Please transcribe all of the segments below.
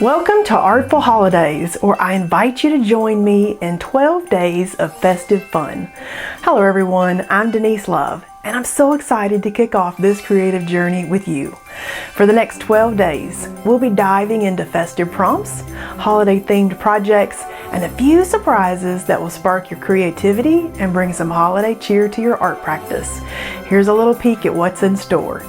Welcome to Artful Holidays, where I invite you to join me in 12 days of festive fun. Hello everyone, I'm Denise Love, and I'm so excited to kick off this creative journey with you. For the next 12 days, we'll be diving into festive prompts, holiday-themed projects, and a few surprises that will spark your creativity and bring some holiday cheer to your art practice. Here's a little peek at what's in store.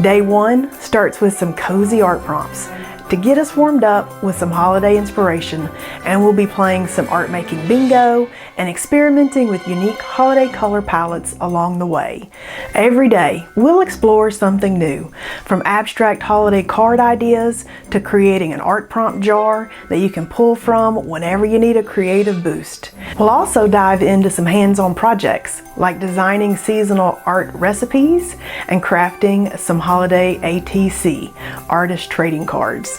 Day 1 starts with some cozy art prompts to get us warmed up with some holiday inspiration, and we'll be playing some art making bingo and experimenting with unique holiday color palettes along the way. Every day we'll explore something new, from abstract holiday card ideas to creating an art prompt jar that you can pull from whenever you need a creative boost. We'll also dive into some hands-on projects like designing seasonal art recipes and crafting some holiday ATC, artist trading cards.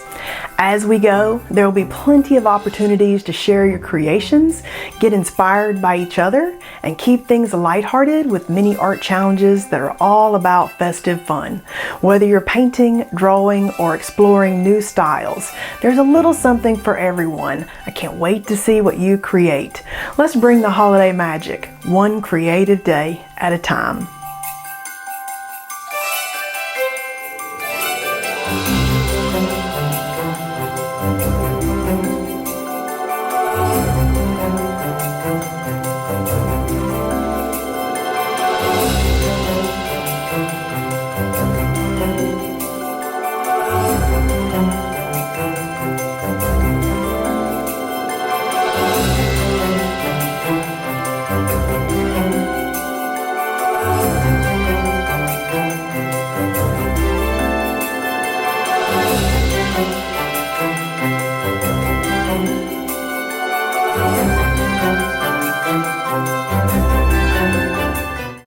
As we go, there will be plenty of opportunities to share your creations, get inspired by each other, and keep things lighthearted with mini art challenges that are all about festive fun. Whether you're painting, drawing, or exploring new styles, there's a little something for everyone. I can't wait to see what you create. Let's bring the holiday magic, one creative day at a time.